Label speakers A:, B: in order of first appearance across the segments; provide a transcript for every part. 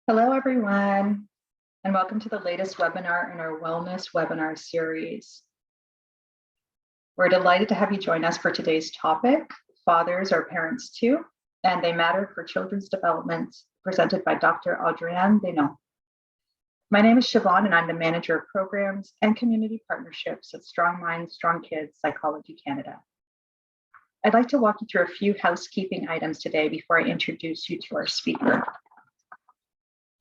A: Hello, everyone, and welcome to the latest webinar in our Wellness webinar series. We're delighted to have you join us for today's topic, Fathers are Parents Too, and They Matter for Children's Development, presented by Dr. Adrienne Desnaux. My name is Siobhan, and I'm the Manager of Programs and Community Partnerships at Strong Minds, Strong Kids Psychology Canada. I'd like to walk you through a few housekeeping items today before I introduce you to our speaker.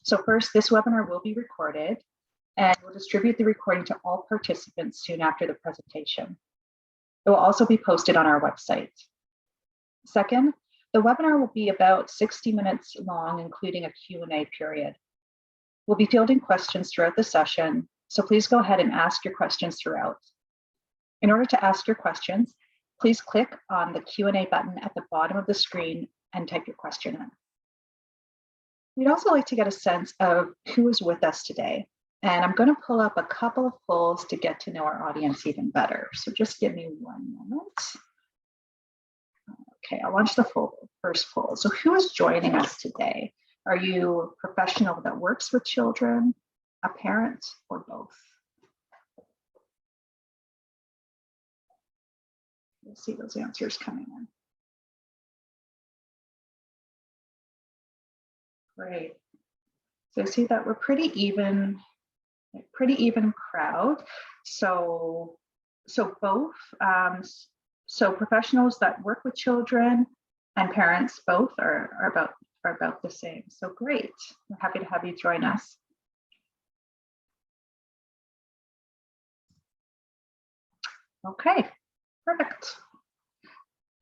A: So first, this webinar will be recorded, and we'll distribute the recording to all participants soon after the presentation. It will also be posted on our website. Second, the webinar will be about 60 minutes long, including a Q&A period. We'll be fielding questions throughout the session, so please go ahead and ask your questions throughout. In order to ask your questions, please click on the Q&A button at the bottom of the screen and type your question in. We'd also like to get a sense of who is with us today. And I'm going to pull up a couple of polls to get to know our audience even better. So just give me one moment. Okay, I'll launch the first poll. So who is joining us today? Are you a professional that works with children, a parent, or both? You'll see those answers coming in. Great. So I see that we're pretty even crowd. So both. So professionals that work with children and parents both are about the same. So great. We're happy to have you join us. Okay, perfect.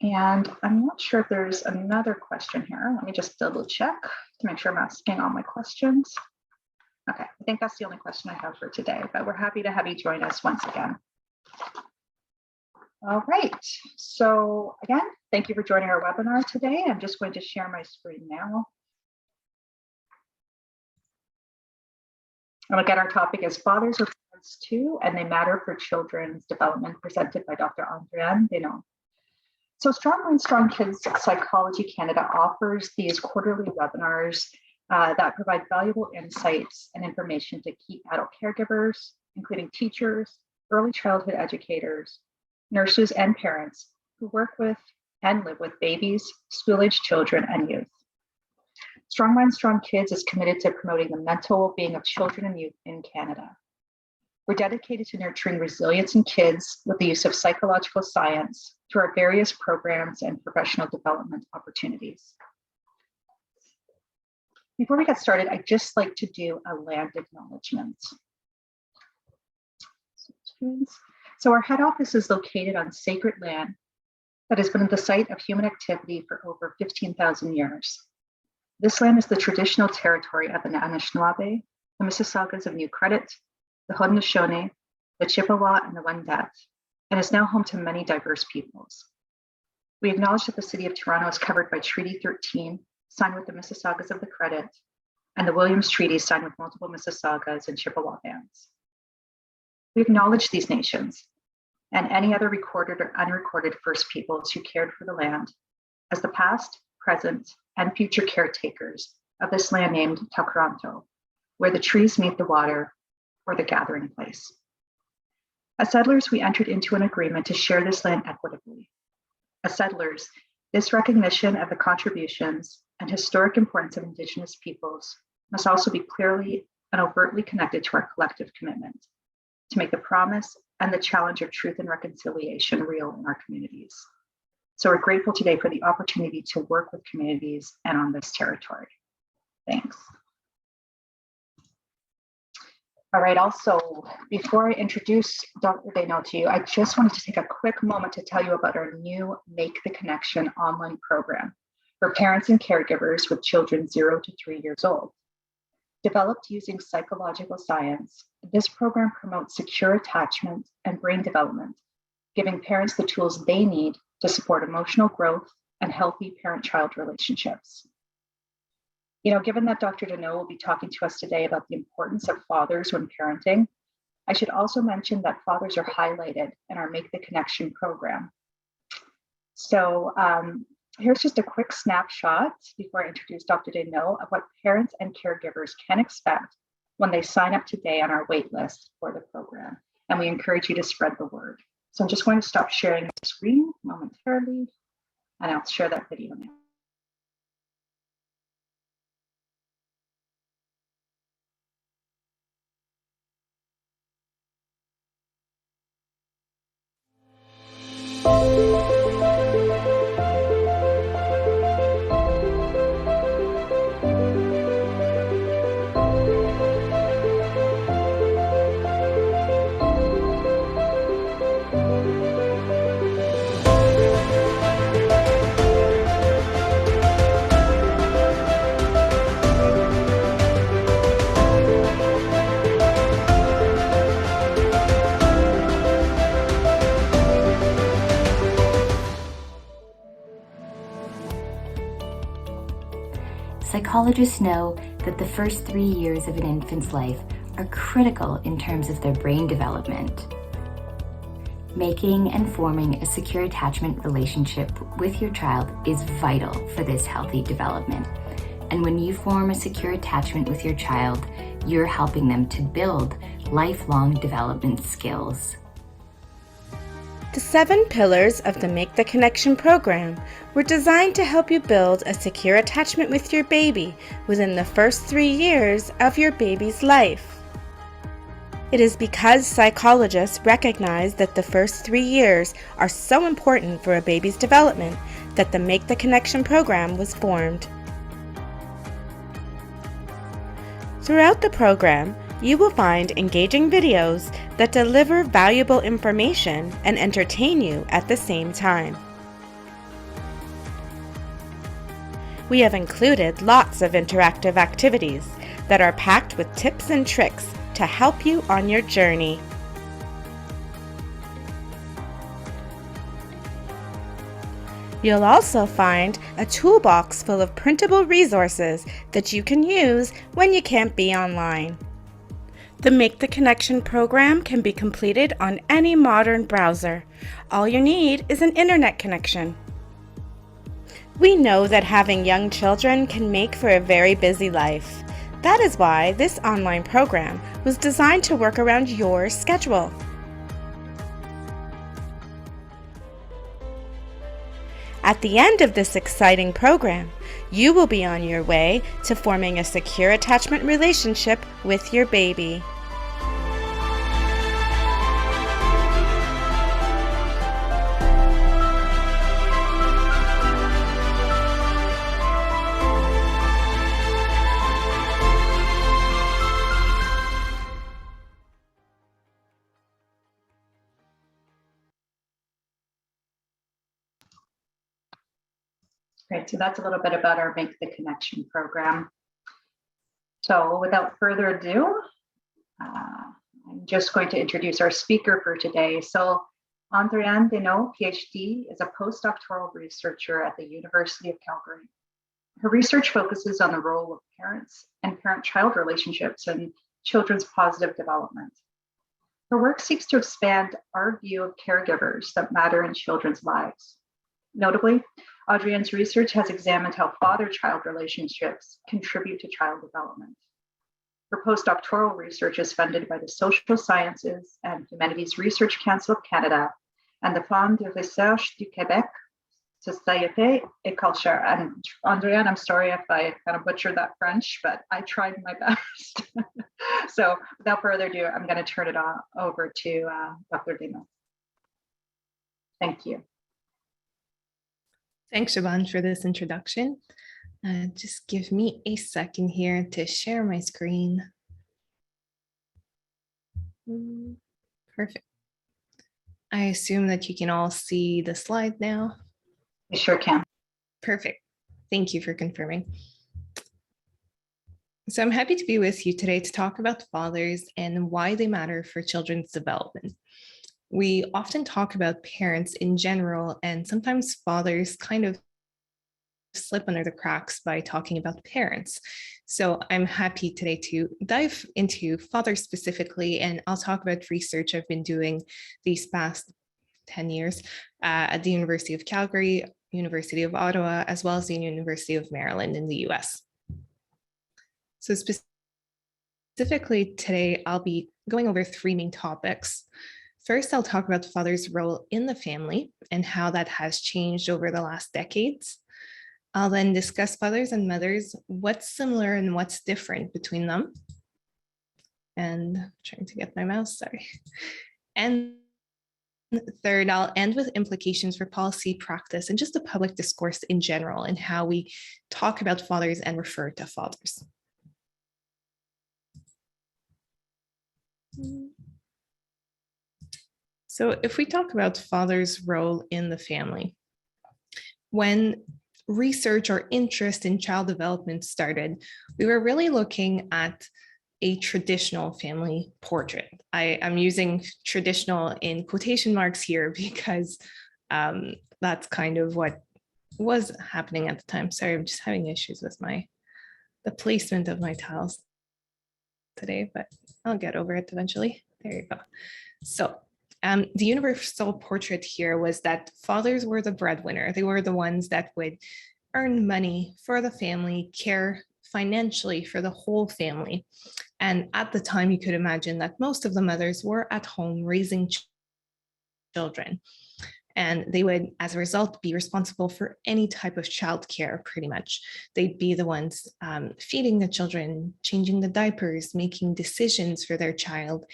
A: And I'm not sure if there's another question here. Let me just double check to make sure I'm asking all my questions. Okay, I think that's the only question I have for today, but we're happy to have you join us once again. All right, so again, thank you for joining our webinar today. I'm just going to share my screen now. And again, our topic is Fathers are Parents Too, and They Matter for Children's Development, presented by Dr. Adrienne Desnaux. So Strong Minds, Strong Kids Psychology Canada offers these quarterly webinars that provide valuable insights and information to key adult caregivers, including teachers, early childhood educators, nurses, and parents who work with and live with babies, school-aged children, and youth. Strong Minds, Strong Kids is committed to promoting the mental well-being of children and youth in Canada. We're dedicated to nurturing resilience in kids with the use of psychological science through our various programs and professional development opportunities. Before we get started, I'd just like to do a land acknowledgement. So our head office is located on sacred land that has been the site of human activity for over 15,000 years. This land is the traditional territory of the Anishinaabe, the Mississaugas of New Credit, the Haudenosaunee, the Chippewa, and the Wendat, and is now home to many diverse peoples. We acknowledge that the City of Toronto is covered by Treaty 13, signed with the Mississaugas of the Credit, and the Williams Treaty, signed with multiple Mississaugas and Chippewa bands. We acknowledge these nations and any other recorded or unrecorded First Peoples who cared for the land as the past, present, and future caretakers of this land named Taukaranto, where the trees meet the water, or the gathering place. As settlers, we entered into an agreement to share this land equitably. As settlers, this recognition of the contributions and historic importance of Indigenous peoples must also be clearly and overtly connected to our collective commitment to make the promise and the challenge of truth and reconciliation real in our communities. So we're grateful today for the opportunity to work with communities and on this territory. Thanks. All right, also, before I introduce Dr. Desnaux to you, I just wanted to take a quick moment to tell you about our new Make the Connection online program for parents and caregivers with children 0 to 3 years old. Developed using psychological science, this program promotes secure attachment and brain development, giving parents the tools they need to support emotional growth and healthy parent-child relationships. You know, given that Dr. Desnaux will be talking to us today about the importance of fathers when parenting, I should also mention that fathers are highlighted in our Make the Connection program. So Here's just a quick snapshot before I introduce Dr. Deneau of what parents and caregivers can expect when they sign up today on our wait list for the program. And we encourage you to spread the word. So I'm just going to stop sharing the screen momentarily, and I'll share that video now.
B: Psychologists know that the first 3 years of an infant's life are critical in terms of their brain development. Making and forming a secure attachment relationship with your child is vital for this healthy development. And when you form a secure attachment with your child, you're helping them to build lifelong development skills.
C: The 7 pillars of the Make the Connection program were designed to help you build a secure attachment with your baby within the first 3 years of your baby's life. It is because psychologists recognize that the first 3 years are so important for a baby's development that the Make the Connection program was formed. Throughout the program, you will find engaging videos that deliver valuable information and entertain you at the same time. We have included lots of interactive activities that are packed with tips and tricks to help you on your journey. You'll also find a toolbox full of printable resources that you can use when you can't be online. The Make the Connection program can be completed on any modern browser. All you need is an internet connection. We know that having young children can make for a very busy life. That is why this online program was designed to work around your schedule. At the end of this exciting program, you will be on your way to forming a secure attachment relationship with your baby.
A: Great, so that's a little bit about our Make the Connection program. So without further ado, I'm just going to introduce our speaker for today. So Andréane Deneau, PhD, is a postdoctoral researcher at the University of Calgary. Her research focuses on the role of parents and parent-child relationships in children's positive development. Her work seeks to expand our view of caregivers that matter in children's lives. Notably, Andréane's research has examined how father-child relationships contribute to child development. Her postdoctoral research is funded by the Social Sciences and Humanities Research Council of Canada and the Fonds de Recherche du Québec, Société et Culture. And Andréane, I'm sorry if I kind of butchered that French, but I tried my best. So without further ado, I'm going to turn it over to Dr. Deneau. Thank you.
D: Thanks, Siobhan, for this introduction. Just give me a second here to share my screen. Perfect. I assume that you can all see the slide now.
A: We sure can.
D: Perfect. Thank you for confirming. So I'm happy to be with you today to talk about fathers and why they matter for children's development. We often talk about parents in general, and sometimes fathers kind of slip under the cracks by talking about parents. So I'm happy today to dive into fathers specifically, and I'll talk about research I've been doing these past 10 years at the University of Calgary University of Ottawa, as well as the University of Maryland in the US. So specifically today, I'll be going over three main topics. First, I'll talk about the father's role in the family and how that has changed over the last decades. I'll then discuss fathers and mothers, what's similar and what's different between them. And I'm trying to get my mouse, sorry. And third, I'll end with implications for policy practice and just the public discourse in general and how we talk about fathers and refer to fathers. So if we talk about father's role in the family, when research or interest in child development started, we were really looking at a traditional family portrait. I'm using traditional in quotation marks here because that's kind of what was happening at the time. Sorry, I'm just having issues with the placement of my tiles today, but I'll get over it eventually. There you go. So the universal portrait here was that fathers were the breadwinner. They were the ones that would earn money for the family, care financially for the whole family. And at the time, you could imagine that most of the mothers were at home raising children. And they would, as a result, be responsible for any type of childcare, pretty much. They'd be the ones feeding the children, changing the diapers, making decisions for their child.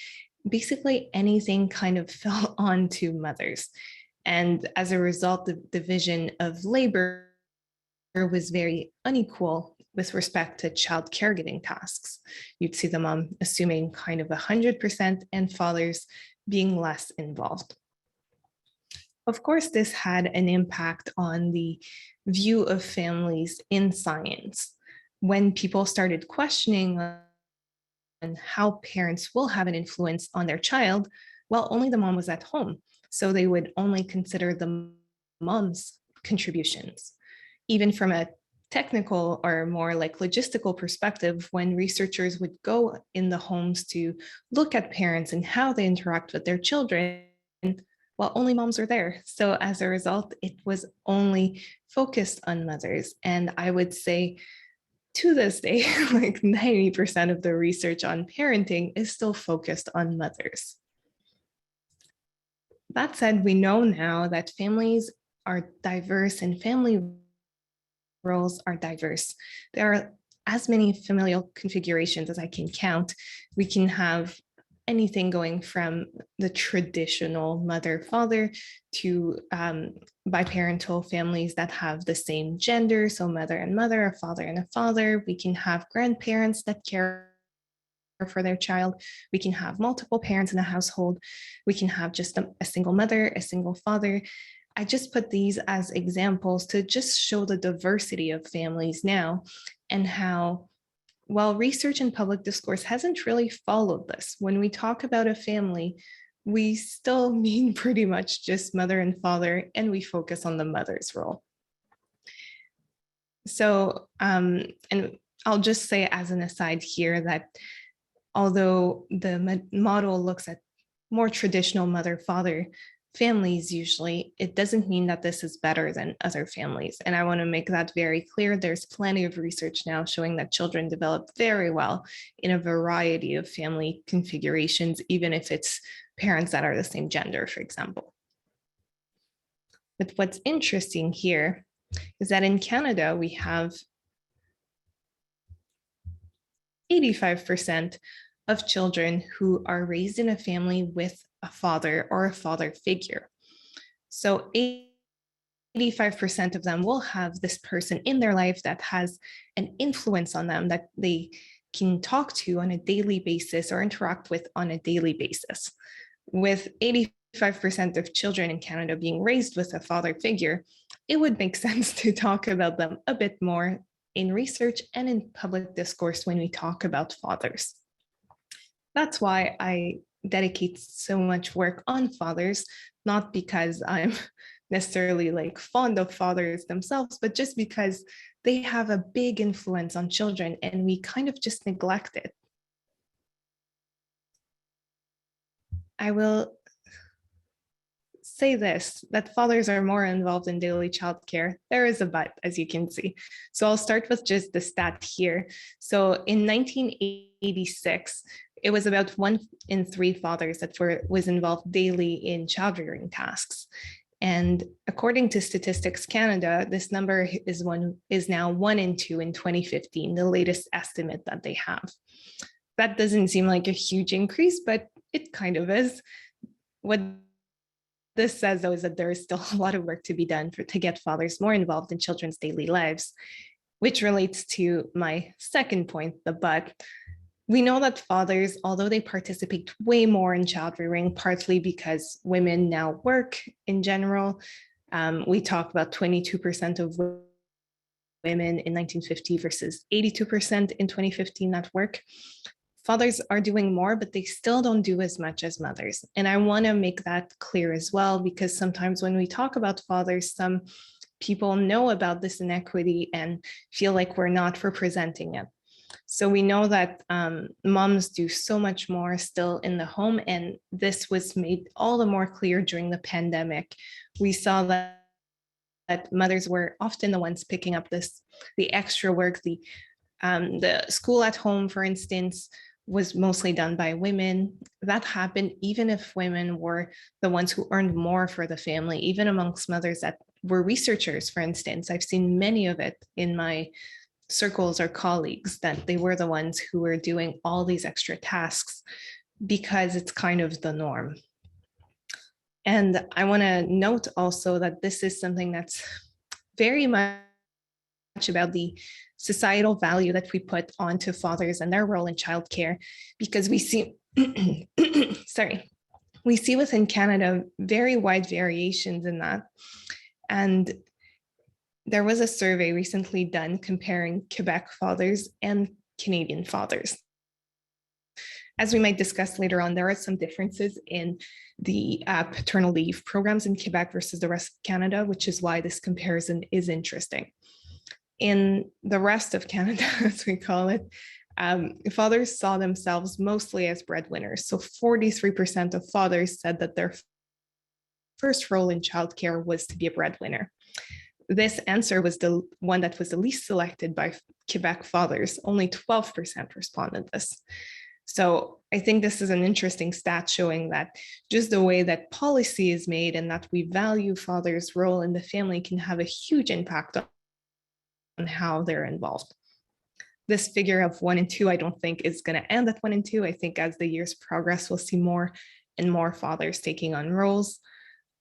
D: Basically, anything kind of fell onto mothers. And as a result, the division of labor was very unequal with respect to child caregiving tasks. You'd see the mom assuming kind of 100% and fathers being less involved. Of course, this had an impact on the view of families in science. When people started questioning on how parents will have an influence on their child, well, only the mom was at home. So they would only consider the mom's contributions. Even from a technical or more like logistical perspective, when researchers would go in the homes to look at parents and how they interact with their children, well, only moms were there. So as a result, it was only focused on mothers. And I would say to this day, like 90% of the research on parenting is still focused on mothers. That said, we know now that families are diverse and family roles are diverse. There are as many familial configurations as I can count. We can have anything going from the traditional mother-father to biparental families that have the same gender, so mother and mother, a father and a father. We can have grandparents that care for their child. We can have multiple parents in a household. We can have just a single mother, a single father. I just put these as examples to just show the diversity of families now and how, while research and public discourse hasn't really followed this, when we talk about a family, we still mean pretty much just mother and father, and we focus on the mother's role. So, and I'll just say as an aside here that although the model looks at more traditional mother-father families usually, it doesn't mean that this is better than other families. And I want to make that very clear. There's plenty of research now showing that children develop very well in a variety of family configurations, even if it's parents that are the same gender, for example. But what's interesting here is that in Canada, we have 85% of children who are raised in a family with a father or a father figure. So 85% of them will have this person in their life that has an influence on them that they can talk to on a daily basis or interact with on a daily basis. With 85% of children in Canada being raised with a father figure, it would make sense to talk about them a bit more in research and in public discourse when we talk about fathers. That's why I dedicate so much work on fathers, not because I'm necessarily like fond of fathers themselves, but just because they have a big influence on children and we kind of just neglect it. say this, that fathers are more involved in daily childcare, there is a but, as you can see. So I'll start with just the stat here. So in 1986, it was about 1 in 3 fathers that was involved daily in child rearing tasks. And according to Statistics Canada, this number is now 1 in 2 in 2015, the latest estimate that they have. That doesn't seem like a huge increase, but it kind of is. What this says, though, is that there is still a lot of work to be done to get fathers more involved in children's daily lives, which relates to my second point, the but. We know that fathers, although they participate way more in child rearing, partly because women now work in general, we talk about 22% of women in 1950 versus 82% in 2015 that work. Fathers are doing more, but they still don't do as much as mothers. And I want to make that clear as well, because sometimes when we talk about fathers, some people know about this inequity and feel like we're not representing it. So we know that moms do so much more still in the home, and this was made all the more clear during the pandemic. We saw that mothers were often the ones picking up the extra work. The school at home, for instance, was mostly done by women. That happened even if women were the ones who earned more for the family, even amongst mothers that were researchers, for instance. I've seen many of it in my circles or colleagues, that they were the ones who were doing all these extra tasks because it's kind of the norm. And I want to note also that this is something that's very much about the societal value that we put onto fathers and their role in childcare, because we see, we see within Canada very wide variations in that. And there was a survey recently done comparing Quebec fathers and Canadian fathers. As we might discuss later on, there are some differences in the paternal leave programs in Quebec versus the rest of Canada, which is why this comparison is interesting. In the rest of Canada, as we call it, fathers saw themselves mostly as breadwinners. So 43% of fathers said that their first role in childcare was to be a breadwinner. This answer was the one that was the least selected by Quebec fathers. Only 12% responded this. So I think this is an interesting stat showing that just the way that policy is made and that we value fathers' role in the family can have a huge impact on how they're involved. This figure of 1 in 2, I don't think is going to end at 1 in 2. I think as the years progress, we'll see more and more fathers taking on roles.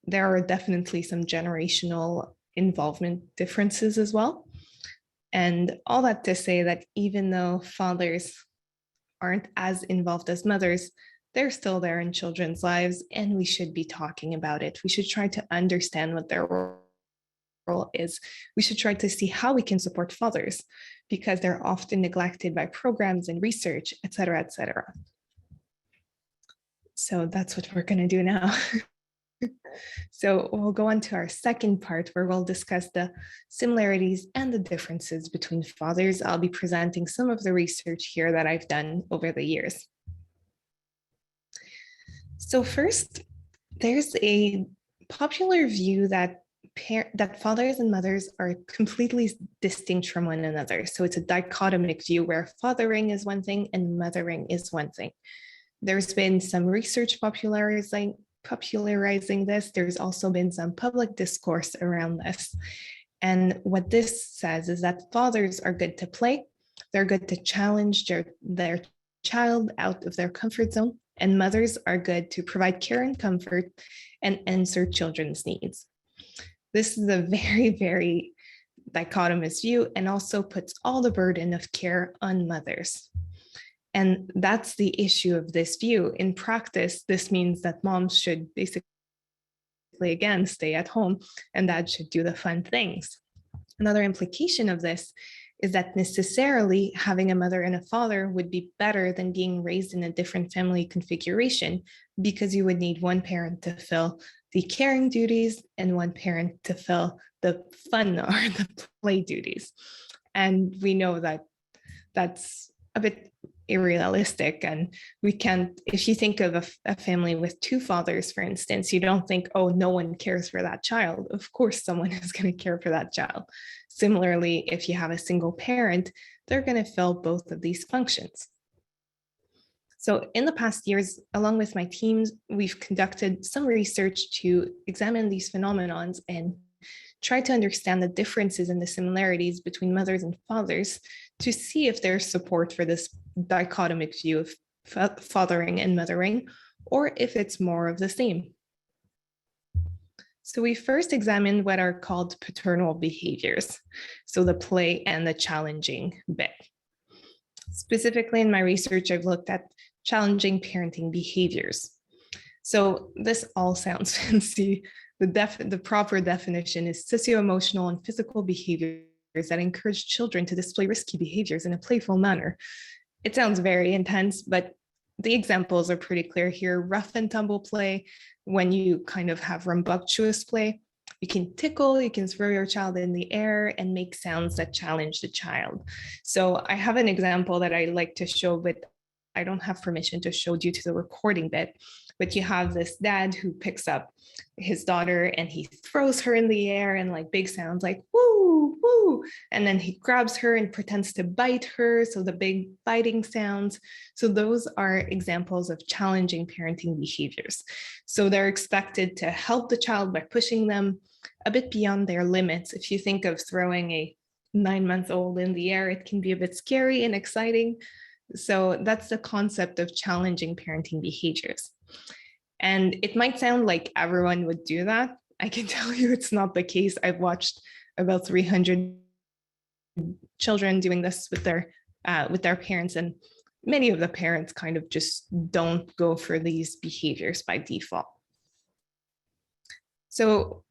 D: There are definitely some generational involvement differences as well. And all that to say that even though fathers aren't as involved as mothers, they're still there in children's lives, and we should be talking about it. We should try to understand what their role is. We should try to see how we can support fathers, because they're often neglected by programs and research, et cetera, et cetera. So that's what we're going to do now. So we'll go on to our second part, where we'll discuss the similarities and the differences between fathers. I'll be presenting some of the research here that I've done over the years. So first, there's a popular view that fathers and mothers are completely distinct from one another. So it's a dichotomic view where fathering is one thing and mothering is one thing. There's been some research popularizing this. There's also been some public discourse around this. And what this says is that fathers are good to play. They're good to challenge their child out of their comfort zone. And mothers are good to provide care and comfort and answer children's needs. This is a very, very dichotomous view, and also puts all the burden of care on mothers. And that's the issue of this view. In practice, this means that moms should basically, again, stay at home, and dad should do the fun things. Another implication of this is that necessarily having a mother and a father would be better than being raised in a different family configuration, because you would need one parent to fill the caring duties and one parent to fill the fun or the play duties. And we know that that's a bit irrealistic. And we can't, if you think of a family with two fathers, for instance, you don't think, oh, no one cares for that child. Of course, someone is going to care for that child. Similarly, if you have a single parent, they're going to fill both of these functions. So in the past years, along with my teams, we've conducted some research to examine these phenomenons and try to understand the differences and the similarities between mothers and fathers to see if there's support for this dichotomic view of fathering and mothering, or if it's more of the same. So we first examined what are called paternal behaviors, so the play and the challenging bit. Specifically in my research, I've looked at challenging parenting behaviors. So this all sounds fancy. The proper definition is socio-emotional and physical behaviors that encourage children to display risky behaviors in a playful manner. It sounds very intense, but the examples are pretty clear here. Rough and tumble play, when you kind of have rambunctious play. You can tickle, you can throw your child in the air and make sounds that challenge the child. So I have an example that I like to show, but I don't have permission to show due to the recording bit. But you have this dad who picks up his daughter and he throws her in the air and like big sounds like woo, woo. And then he grabs her and pretends to bite her. So the big biting sounds. So those are examples of challenging parenting behaviors. So they're expected to help the child by pushing them a bit beyond their limits. If you think of throwing a 9-month-old in the air, it can be a bit scary and exciting. So that's the concept of challenging parenting behaviors. And it might sound like everyone would do that. I can tell you it's not the case. I've watched about 300 children doing this with their parents, and many of the parents kind of just don't go for these behaviors by default. So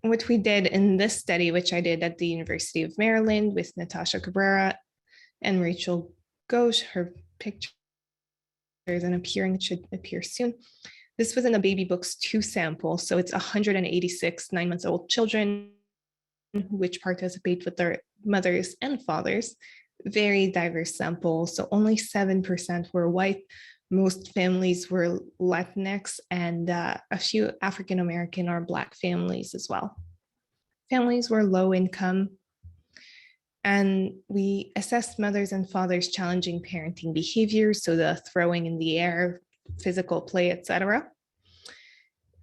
D: what we did in this study, which I did at the University of Maryland with Natasha Cabrera and Rachel Ghosh, her picture isn't appearing, it should appear soon. This was in the Baby Books 2 sample. So it's 186 9-month-old children which participate with their mothers and fathers. Very diverse sample. So only 7% were white. Most families were Latinx and a few African-American or Black families as well. Families were low income. And we assessed mothers and fathers challenging parenting behaviors, so the throwing in the air, physical play, etc.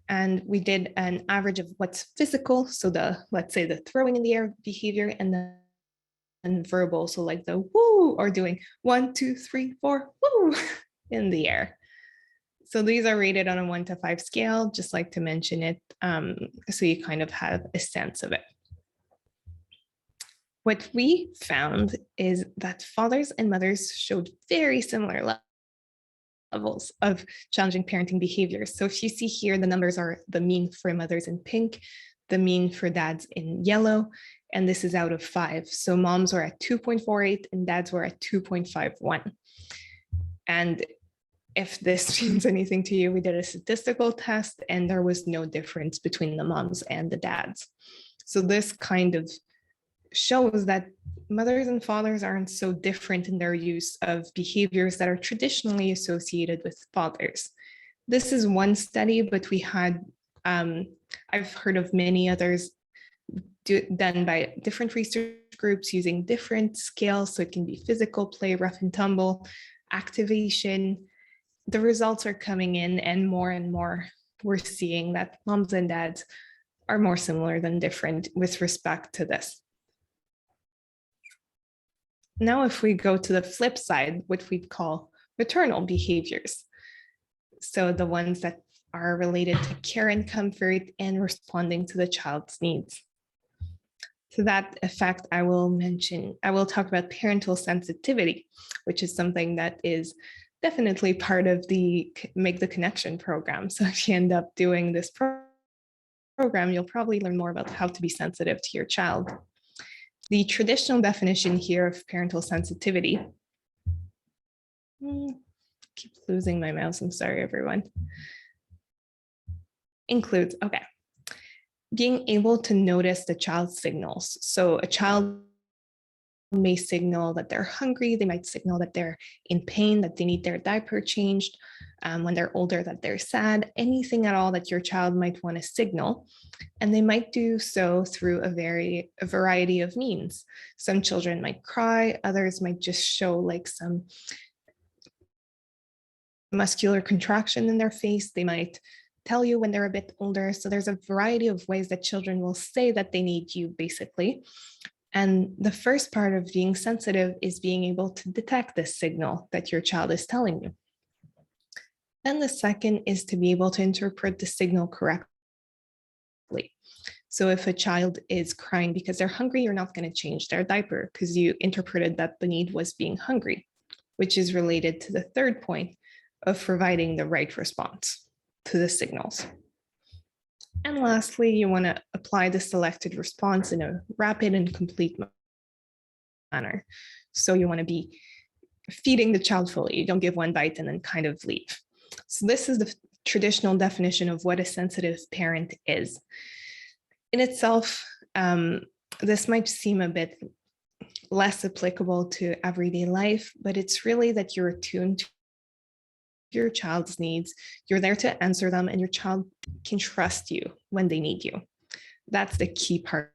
D: And we did an average of what's physical, so let's say the throwing in the air behavior, and then verbal, so like the woo, or doing 1, 2, 3, 4, woo in the air. So these are rated on a 1 to 5 scale, just like to mention it, so you kind of have a sense of it. What we found is that fathers and mothers showed very similar levels of challenging parenting behaviors. So if you see here, the numbers are the mean for mothers in pink, the mean for dads in yellow, and this is out of 5. So moms were at 2.48 and dads were at 2.51. And if this means anything to you, we did a statistical test and there was no difference between the moms and the dads. So this kind of shows that mothers and fathers aren't so different in their use of behaviors that are traditionally associated with fathers. This is one study, but we had, I've heard of many others done by different research groups using different scales. So it can be physical play, rough and tumble, activation. The results are coming in and more we're seeing that moms and dads are more similar than different with respect to this. Now, if we go to the flip side, what we'd call maternal behaviors. So the ones that are related to care and comfort and responding to the child's needs. To that effect, I will talk about parental sensitivity, which is something that is definitely part of the Make the Connection program. So if you end up doing this program, you'll probably learn more about how to be sensitive to your child. The traditional definition here of parental sensitivity, keep losing my mouse, I'm sorry, everyone, includes, being able to notice the child's signals. So a child may signal that they're hungry, they might signal that they're in pain, that they need their diaper changed, when they're older, that they're sad, anything at all that your child might want to signal. And they might do so through a variety of means. Some children might cry, others might just show like some muscular contraction in their face. They might tell you when they're a bit older. So there's a variety of ways that children will say that they need you, basically. And the first part of being sensitive is being able to detect this signal that your child is telling you. And the second is to be able to interpret the signal correctly. So if a child is crying because they're hungry, you're not going to change their diaper because you interpreted that the need was being hungry, which is related to the third point of providing the right response to the signals. And lastly, you want to apply the selected response in a rapid and complete manner. So you want to be feeding the child fully. You don't give one bite and then kind of leave. So this is the traditional definition of what a sensitive parent is. In itself, this might seem a bit less applicable to everyday life, but it's really that you're attuned to your child's needs, you're there to answer them, and your child can trust you when they need you. That's the key part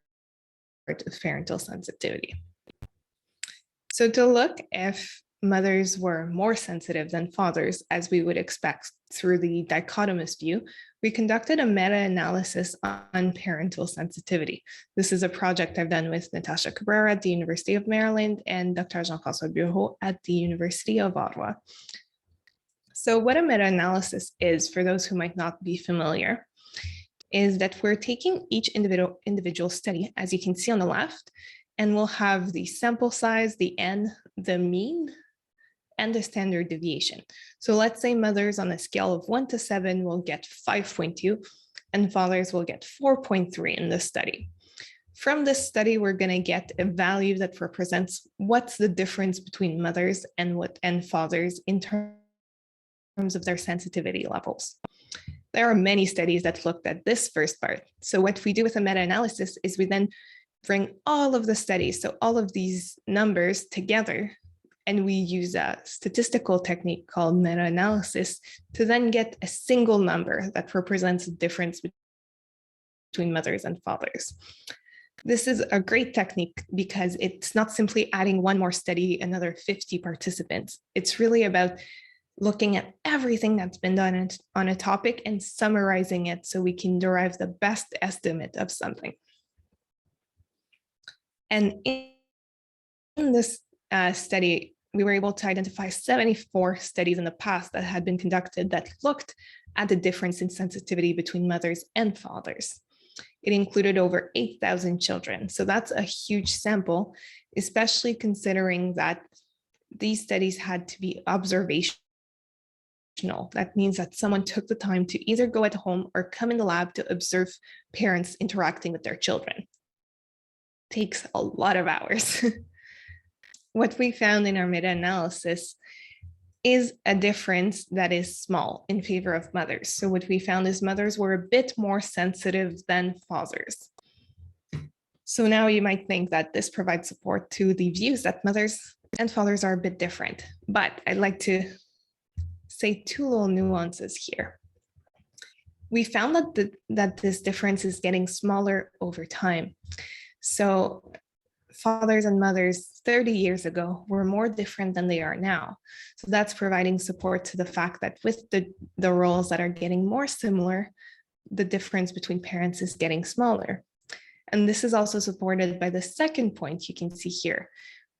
D: of parental sensitivity. So to look if mothers were more sensitive than fathers, as we would expect through the dichotomous view, we conducted a meta-analysis on parental sensitivity. This is a project I've done with Natasha Cabrera at the University of Maryland and Dr. Jean-François Bureau at the University of Ottawa. So what a meta-analysis is, for those who might not be familiar, is that we're taking each individual study, as you can see on the left, and we'll have the sample size, the N, the mean, and the standard deviation. So let's say mothers on a scale of 1 to 7 will get 5.2, and fathers will get 4.3 in this study. From this study, we're going to get a value that represents what's the difference between mothers and fathers in terms of their sensitivity levels. There are many studies that looked at this first part. So what we do with a meta-analysis is we then bring all of the studies, so all of these numbers together, and we use a statistical technique called meta-analysis to then get a single number that represents the difference between mothers and fathers. This is a great technique because it's not simply adding one more study, another 50 participants. It's really about looking at everything that's been done on a topic and summarizing it so we can derive the best estimate of something. And in this study, we were able to identify 74 studies in the past that had been conducted that looked at the difference in sensitivity between mothers and fathers. It included over 8,000 children. So that's a huge sample, especially considering that these studies had to be observational. That means that someone took the time to either go at home or come in the lab to observe parents interacting with their children. It takes a lot of hours. What we found in our meta-analysis is a difference that is small in favor of mothers. So what we found is mothers were a bit more sensitive than fathers. So now you might think that this provides support to the views that mothers and fathers are a bit different, but I'd like to say two little nuances here. We found that this difference is getting smaller over time. So fathers and mothers 30 years ago were more different than they are now. So that's providing support to the fact that with the roles that are getting more similar, the difference between parents is getting smaller. And this is also supported by the second point you can see here.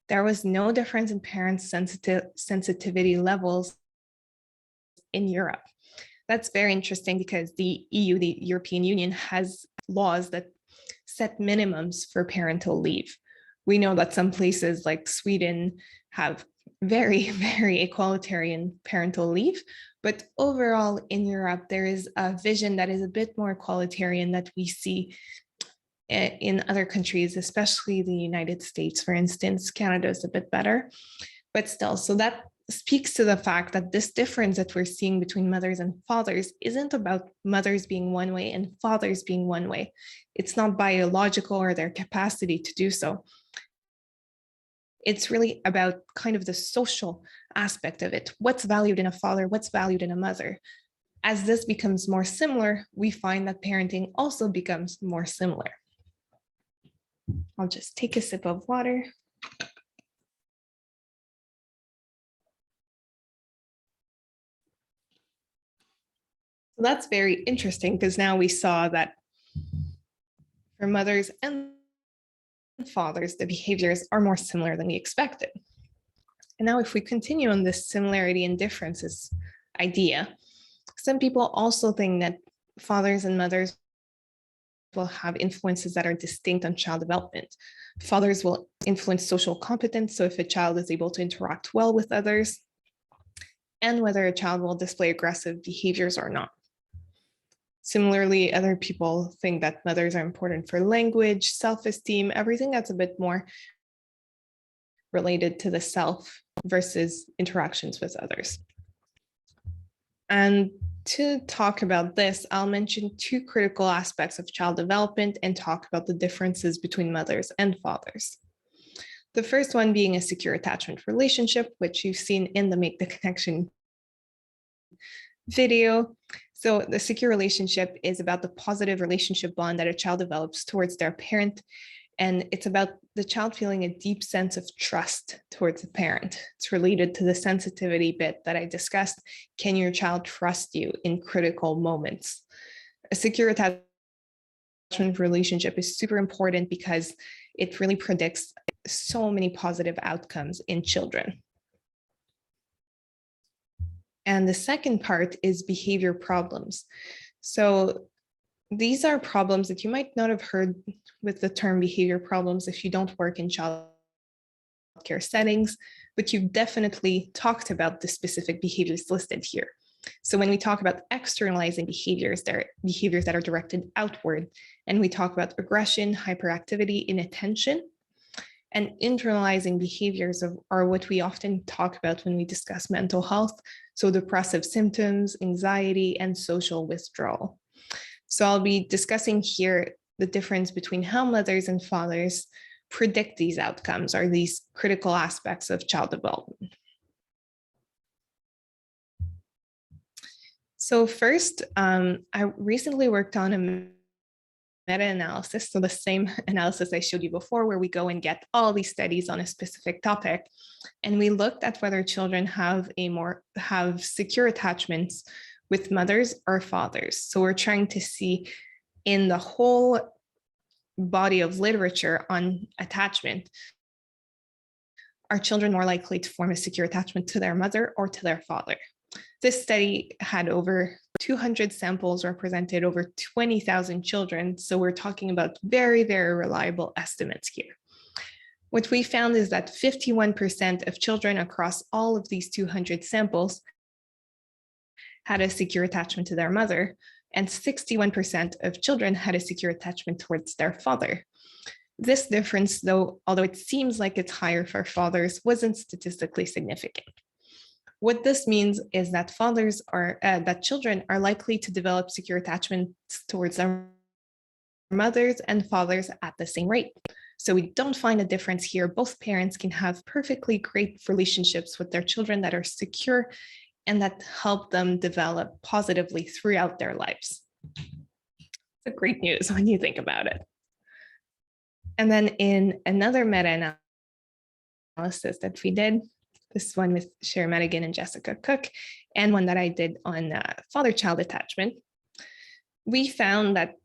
D: There was no difference in parents' sensitivity levels in Europe. That's very interesting because the EU, the European Union, has laws that set minimums for parental leave. We know that some places like Sweden have very, very egalitarian parental leave, but overall in Europe, there is a vision that is a bit more egalitarian that we see in other countries, especially the United States, for instance. Canada is a bit better, but still, so that speaks to the fact that this difference that we're seeing between mothers and fathers isn't about mothers being one way and fathers being one way. It's not biological or their capacity to do so. It's really about kind of the social aspect of it. What's valued in a father, what's valued in a mother. As this becomes more similar, we find that parenting also becomes more similar. I'll just take a sip of water. So that's very interesting because now we saw that for mothers and fathers, the behaviors are more similar than we expected. And now if we continue on this similarity and differences idea, some people also think that fathers and mothers will have influences that are distinct on child development. Fathers will influence social competence, so if a child is able to interact well with others, and whether a child will display aggressive behaviors or not. Similarly, other people think that mothers are important for language, self-esteem, everything that's a bit more related to the self versus interactions with others. And to talk about this, I'll mention two critical aspects of child development and talk about the differences between mothers and fathers. The first one being a secure attachment relationship, which you've seen in the Make the Connection video. So the secure relationship is about the positive relationship bond that a child develops towards their parent. And it's about the child feeling a deep sense of trust towards the parent. It's related to the sensitivity bit that I discussed. Can your child trust you in critical moments? A secure attachment relationship is super important because it really predicts so many positive outcomes in children. And the second part is behavior problems. So these are problems that you might not have heard with the term behavior problems if you don't work in child care settings, but you've definitely talked about the specific behaviors listed here. So when we talk about externalizing behaviors, they're behaviors that are directed outward, and we talk about aggression, hyperactivity, inattention. And internalizing behaviors are what we often talk about when we discuss mental health. So depressive symptoms, anxiety, and social withdrawal. So I'll be discussing here the difference between how mothers and fathers predict these outcomes, or these critical aspects of child development. So first, I recently worked on a meta-analysis, so the same analysis I showed you before, where we go and get all these studies on a specific topic, and we looked at whether children have secure attachments with mothers or fathers. So we're trying to see in the whole body of literature on attachment, are children more likely to form a secure attachment to their mother or to their father? This study had over 200 samples, represented over 20,000 children. So we're talking about very, very reliable estimates here. What we found is that 51% of children across all of these 200 samples had a secure attachment to their mother, and 61% of children had a secure attachment towards their father. This difference, though, although it seems like it's higher for fathers, wasn't statistically significant. What this means is that children are likely to develop secure attachments towards their mothers and fathers at the same rate. So we don't find a difference here. Both parents can have perfectly great relationships with their children that are secure and that help them develop positively throughout their lives. It's great news when you think about it. And then in another meta-analysis that we did, this one with Sherry Madigan and Jessica Cook, and one that I did on father-child attachment, we found that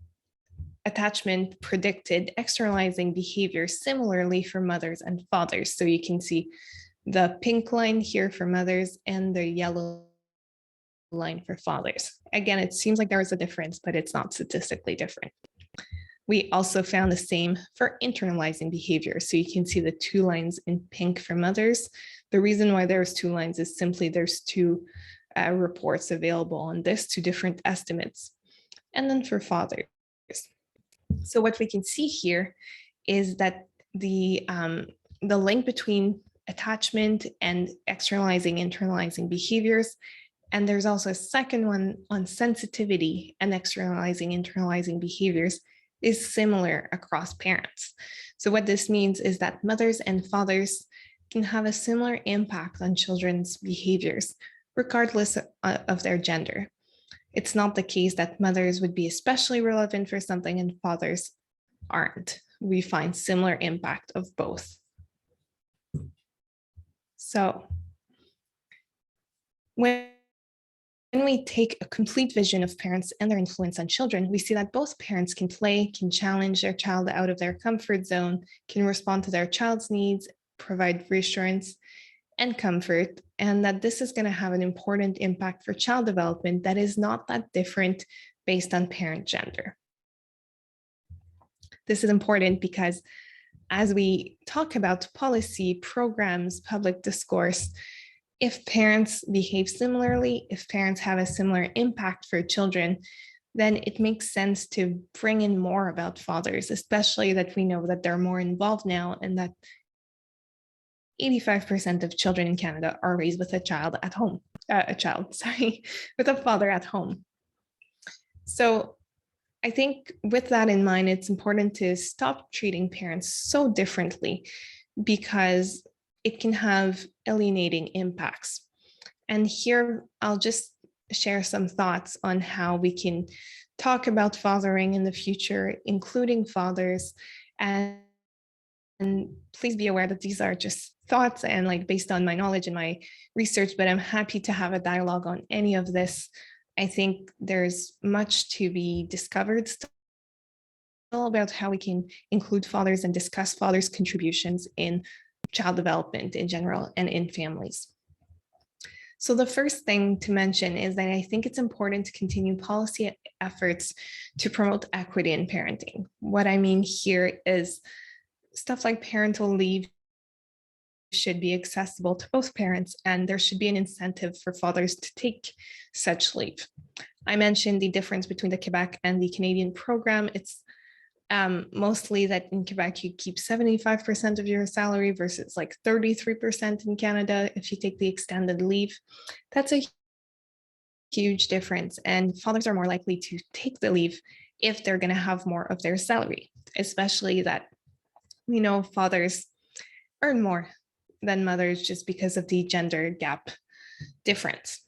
D: attachment predicted externalizing behavior similarly for mothers and fathers. So you can see the pink line here for mothers and the yellow line for fathers. Again, it seems like there was a difference, but it's not statistically different. We also found the same for internalizing behavior. So you can see the two lines in pink for mothers. The reason why there's two lines is simply there's two reports available on this, two different estimates. And then for fathers. So what we can see here is that the link between attachment and externalizing, internalizing behaviors. And there's also a second one on sensitivity and externalizing, internalizing behaviors is similar across parents. So what this means is that mothers and fathers can have a similar impact on children's behaviors, regardless of their gender. It's not the case that mothers would be especially relevant for something and fathers aren't. We find similar impact of both. So when we take a complete vision of parents and their influence on children, we see that both parents can play, can challenge their child out of their comfort zone, can respond to their child's needs, provide reassurance and comfort, and that this is going to have an important impact for child development that is not that different based on parent gender. This is important because as we talk about policy, programs, public discourse, if parents behave similarly, if parents have a similar impact for children, then it makes sense to bring in more about fathers, especially that we know that they're more involved now and that 85% of children in Canada are raised with a child at home, with a father at home. So I think with that in mind, it's important to stop treating parents so differently because it can have alienating impacts. And here I'll just share some thoughts on how we can talk about fathering in the future, including fathers. And please be aware that these are just thoughts and like based on my knowledge and my research, but I'm happy to have a dialogue on any of this. I think there's much to be discovered still about how we can include fathers and discuss fathers' contributions in child development in general and in families. So the first thing to mention is that I think it's important to continue policy efforts to promote equity in parenting. What I mean here is stuff like parental leave should be accessible to both parents, and there should be an incentive for fathers to take such leave. I mentioned the difference between the Quebec and the Canadian program. It's mostly that in Quebec, you keep 75% of your salary versus like 33% in Canada if you take the extended leave. That's a huge difference, and fathers are more likely to take the leave if they're going to have more of their salary, especially that we know fathers earn more than mothers just because of the gender gap difference.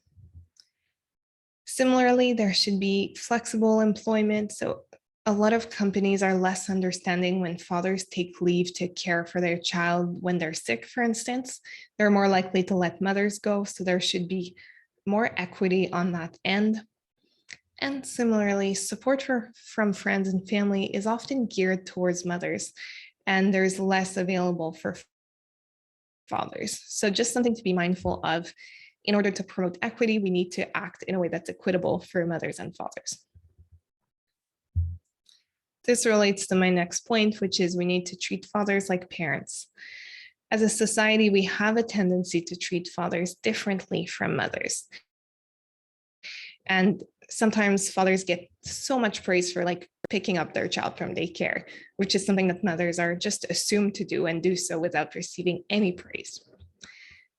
D: Similarly, there should be flexible employment. So a lot of companies are less understanding when fathers take leave to care for their child when they're sick, for instance. They're more likely to let mothers go. So there should be more equity on that end. And similarly, support from friends and family is often geared towards mothers, and there's less available for fathers. So just something to be mindful of. In order to promote equity, we need to act in a way that's equitable for mothers and fathers. This relates to my next point, which is we need to treat fathers like parents. As a society, we have a tendency to treat fathers differently from mothers. And sometimes fathers get so much praise for like picking up their child from daycare, which is something that mothers are just assumed to do and do so without receiving any praise.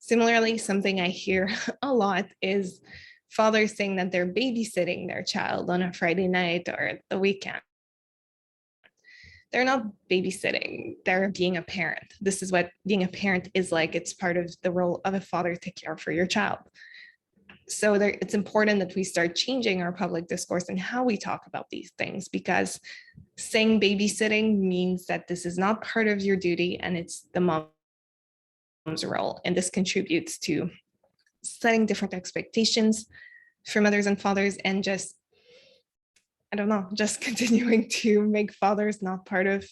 D: Similarly, something I hear a lot is fathers saying that they're babysitting their child on a Friday night or the weekend. They're not babysitting, they're being a parent. This is what being a parent is like. It's part of the role of a father to care for your child. So it's important that we start changing our public discourse and how we talk about these things, because saying babysitting means that this is not part of your duty and it's the mom's role. And this contributes to setting different expectations for mothers and fathers and just, I don't know, just continuing to make fathers not part of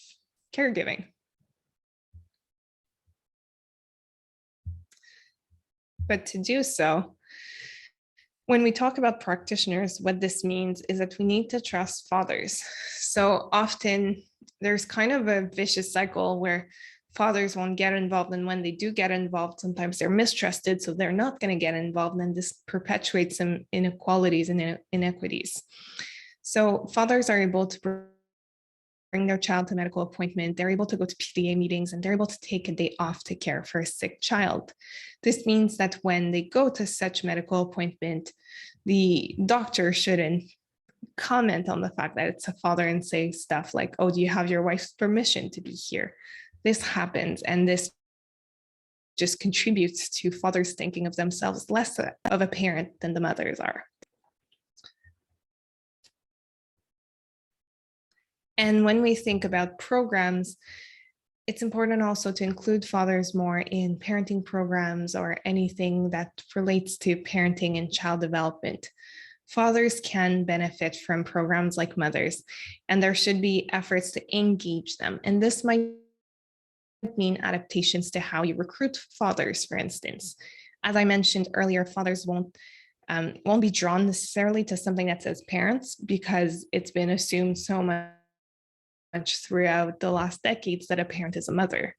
D: caregiving. But to do so, when we talk about practitioners, what this means is that we need to trust fathers. So often there's kind of a vicious cycle where fathers won't get involved, and when they do get involved, sometimes they're mistrusted, so they're not going to get involved, and this perpetuates some inequalities and inequities. So fathers are able to bring their child to medical appointment, they're able to go to PTA meetings, and they're able to take a day off to care for a sick child. This means that when they go to such medical appointment, the doctor shouldn't comment on the fact that it's a father and say stuff like, oh, do you have your wife's permission to be here? This happens, and this just contributes to fathers thinking of themselves less of a parent than the mothers are. And when we think about programs, it's important also to include fathers more in parenting programs or anything that relates to parenting and child development. Fathers can benefit from programs like mothers, and there should be efforts to engage them. And this might mean adaptations to how you recruit fathers, for instance. As I mentioned earlier, fathers won't be drawn necessarily to something that says parents, because it's been assumed so much throughout the last decades that a parent is a mother.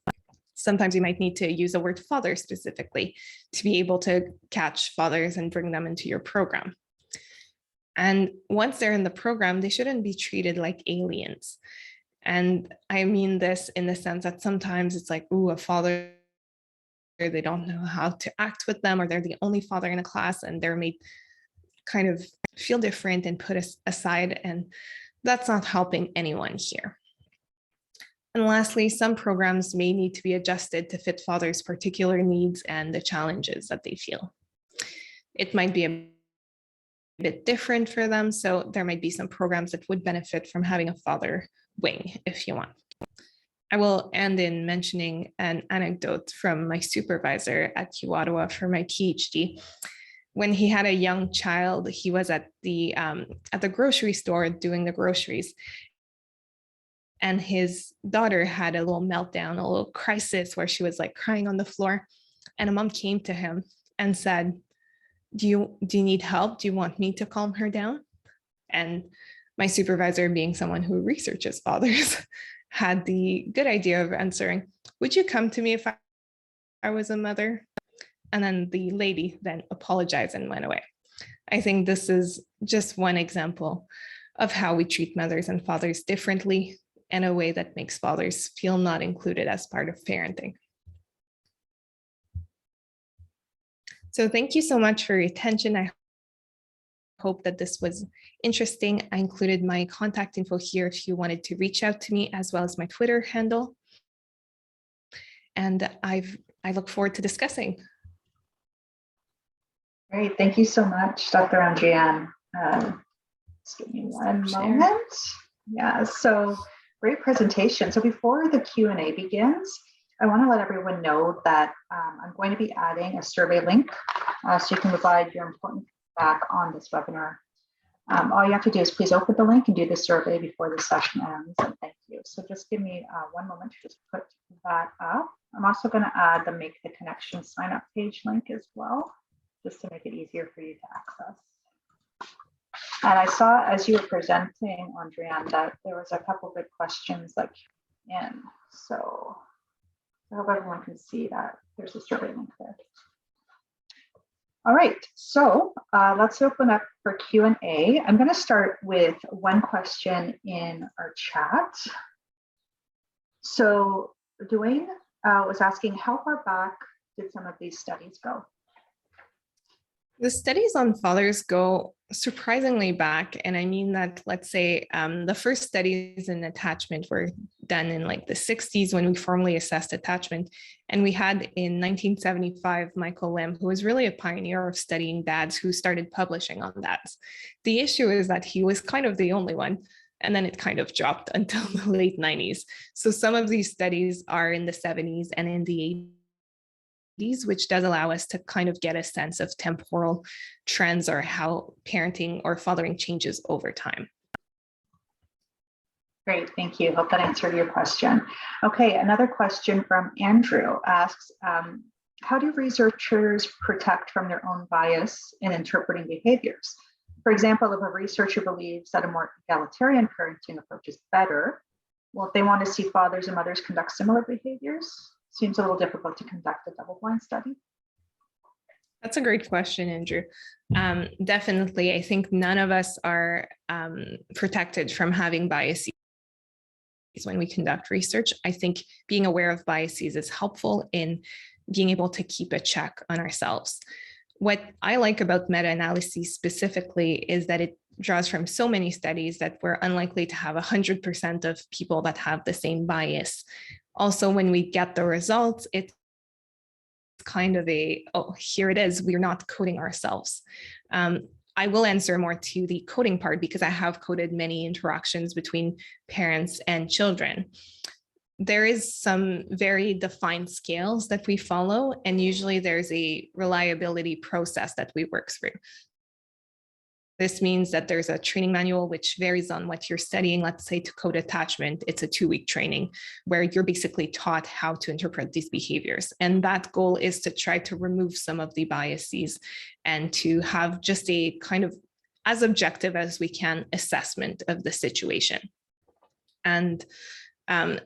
D: Sometimes you might need to use the word father specifically to be able to catch fathers and bring them into your program. And once they're in the program, they shouldn't be treated like aliens. And I mean this in the sense that sometimes it's like, ooh, a father, they don't know how to act with them, or they're the only father in a class and they're made kind of feel different and put aside. And that's not helping anyone here. And lastly, some programs may need to be adjusted to fit fathers' particular needs and the challenges that they feel. It might be a bit different for them, so there might be some programs that would benefit from having a father wing if you want. I will end in mentioning an anecdote from my supervisor at UOttawa for my PhD. When he had a young child, he was at the grocery store doing the groceries, and his daughter had a little meltdown, a little crisis where she was like crying on the floor. And a mom came to him and said, do you need help? Do you want me to calm her down? And my supervisor, being someone who researches fathers, had the good idea of answering, would you come to me if I was a mother? And then the lady then apologized and went away. I think this is just one example of how we treat mothers and fathers differently in a way that makes fathers feel not included as part of parenting. So thank you so much for your attention. I hope that this was interesting. I included my contact info here if you wanted to reach out to me, as well as my Twitter handle. And I look forward to discussing.
A: Great, thank you so much, Dr. Andrienne. Just give me one moment. Yeah, so great presentation. So before the Q&A begins, I want to let everyone know that I'm going to be adding a survey link so you can provide your important feedback on this webinar. All you have to do is please open the link and do the survey before the session ends, and thank you. So just give me one moment to just put that up. I'm also going to add the Make the Connection sign up page link as well, just to make it easier for you to access. And I saw as you were presenting, Andrienne, that there was a couple good questions that came in. So I hope everyone can see that there's a survey link there. All right, so let's open up for Q&A. I'm going to start with one question in our chat. So Dwayne was asking, how far back did some of these studies go?
D: The studies on fathers go surprisingly back. And I mean that, let's say the first studies in attachment were done in like the 60s when we formally assessed attachment. And we had in 1975, Michael Lim, who was really a pioneer of studying dads, who started publishing on dads. The issue is that he was kind of the only one. And then it kind of dropped until the late 90s. So some of these studies are in the 70s and in the 80s, which does allow us to kind of get a sense of temporal trends or how parenting or fathering changes over time.
A: Great, thank you. Hope that answered your question. Okay, another question from Andrew asks, how do researchers protect from their own bias in interpreting behaviors? For example, if a researcher believes that a more egalitarian parenting approach is better, well, if they want to see fathers and mothers conduct similar behaviors, seems a little difficult to conduct a double-blind study.
D: That's a great question, Andrew. Definitely, I think none of us are protected from having biases when we conduct research. I think being aware of biases is helpful in being able to keep a check on ourselves. What I like about meta-analyses specifically is that it draws from so many studies that we're unlikely to have 100% of people that have the same bias. Also, when we get the results, it's kind of oh, here it is, we're not coding ourselves. I will answer more to the coding part because I have coded many interactions between parents and children. There is some very defined scales that we follow, and usually there's a reliability process that we work through. This means that there's a training manual which varies on what you're studying. Let's say to code attachment, it's a 2-week training where you're basically taught how to interpret these behaviors. And that goal is to try to remove some of the biases and to have just a kind of as objective as we can assessment of the situation. And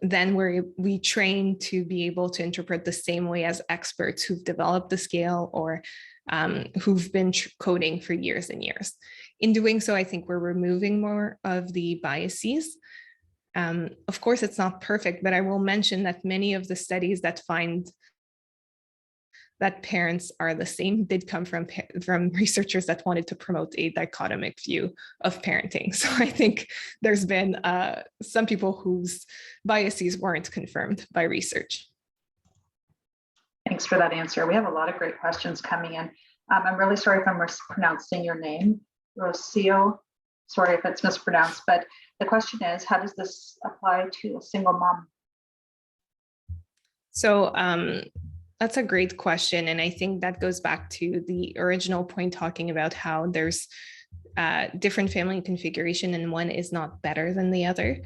D: then we train to be able to interpret the same way as experts who've developed the scale or who've been coding for years and years. In doing so, I think we're removing more of the biases. Of course, it's not perfect, but I will mention that many of the studies that find that parents are the same did come from researchers that wanted to promote a dichotomic view of parenting. So I think there's been some people whose biases weren't confirmed by research.
A: Thanks for that answer. We have a lot of great questions coming in. I'm really sorry if I'm mispronouncing your name, Rocio. Sorry if it's mispronounced, but the question is, how does this apply to a single mom?
D: So that's a great question. And I think that goes back to the original point talking about how there's different family configuration and one is not better than the other.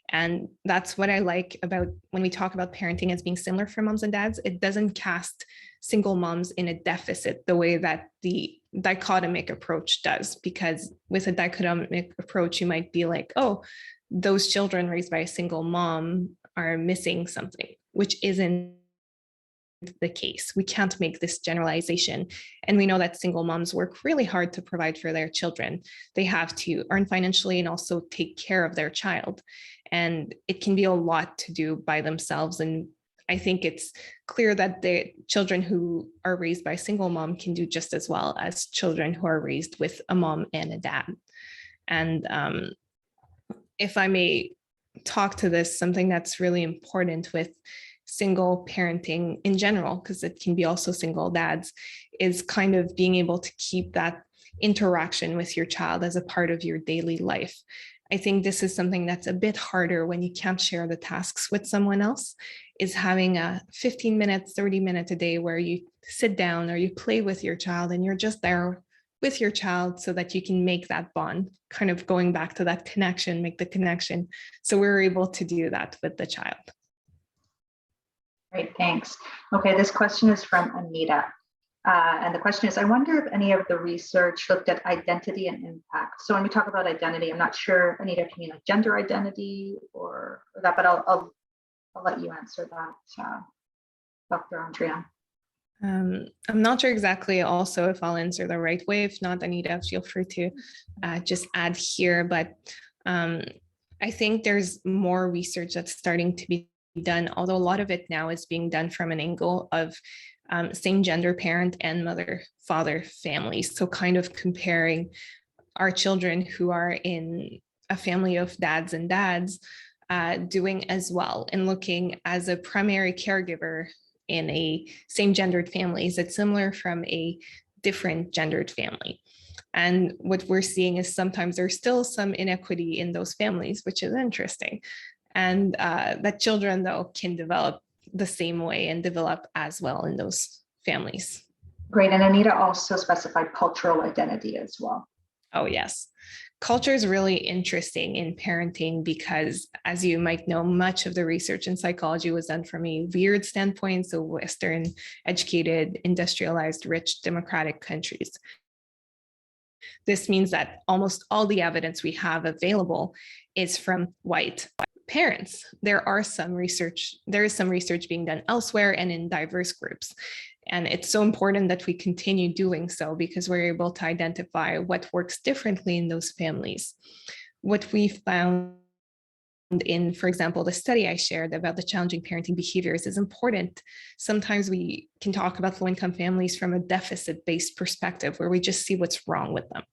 D: And that's what I like about when we talk about parenting as being similar for moms and dads. It doesn't cast single moms in a deficit the way that the dichotomic approach does, because with a dichotomic approach, you might be like, oh, those children raised by a single mom are missing something, which isn't the case. We can't make this generalization. And we know that single moms work really hard to provide for their children. They have to earn financially and also take care of their child. And it can be a lot to do by themselves. And I think it's clear that the children who are raised by a single mom can do just as well as children who are raised with a mom and a dad. And if I may talk to this, something that's really important with single parenting in general, because it can be also single dads, is kind of being able to keep that interaction with your child as a part of your daily life. I think this is something that's a bit harder when you can't share the tasks with someone else, is having a 15 minutes, 30 minutes a day where you sit down or you play with your child and you're just there with your child so that you can make that bond, kind of going back to that connection, make the connection. So we're able to do that with the child.
A: Great, thanks. Okay, this question is from Anita. And the question is, I wonder if any of the research looked at identity and impact. So when we talk about identity, I'm not sure, Anita, if you mean like gender identity or that, but I'll let you answer that, Dr. Andrea.
D: I'm not sure exactly also if I'll answer the right way. If not, Anita, feel free to just add here. But I think there's more research that's starting to be done, although a lot of it now is being done from an angle of same gender parent and mother-father families. So kind of comparing our children who are in a family of dads and dads doing as well, and looking as a primary caregiver in a same gendered family. Is it similar from a different gendered family? And what we're seeing is sometimes there's still some inequity in those families, which is interesting. And that children, though, can develop the same way and develop as well in those families.
A: Great. And Anita also specified cultural identity as well.
D: Oh, yes. Culture is really interesting in parenting because, as you might know, much of the research in psychology was done from a weird standpoint. So Western, educated, industrialized, rich, democratic countries. This means that almost all the evidence we have available is from white parents. There is some research being done elsewhere and in diverse groups. And it's so important that we continue doing so because we're able to identify what works differently in those families. What we found in, for example, the study I shared about the challenging parenting behaviors is important. Sometimes we can talk about low-income families from a deficit-based perspective where we just see what's wrong with them.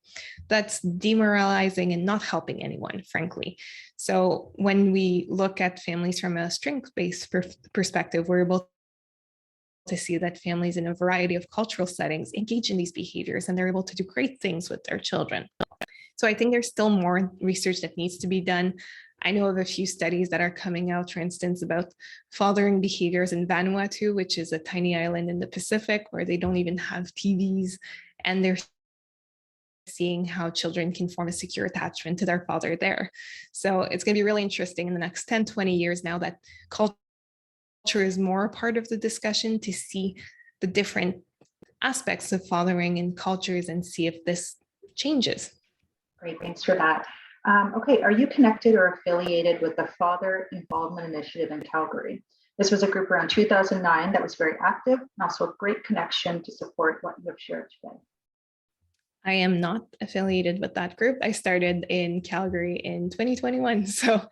D: That's demoralizing and not helping anyone, frankly. So when we look at families from a strength-based perspective, we're able to see that families in a variety of cultural settings engage in these behaviors, and they're able to do great things with their children. So I think there's still more research that needs to be done. I know of a few studies that are coming out, for instance, about fathering behaviors in Vanuatu, which is a tiny island in the Pacific where they don't even have TVs, and they're seeing how children can form a secure attachment to their father there. So it's going to be really interesting in the next 10, 20 years, now that culture is more a part of the discussion, to see the different aspects of fathering in cultures and see if this changes.
A: Great, thanks for that. Okay, are you connected or affiliated with the Father Involvement Initiative in Calgary? This was a group around 2009 that was very active and also a great connection to support what you have shared today.
D: I am not affiliated with that group. I started in Calgary in 2021. So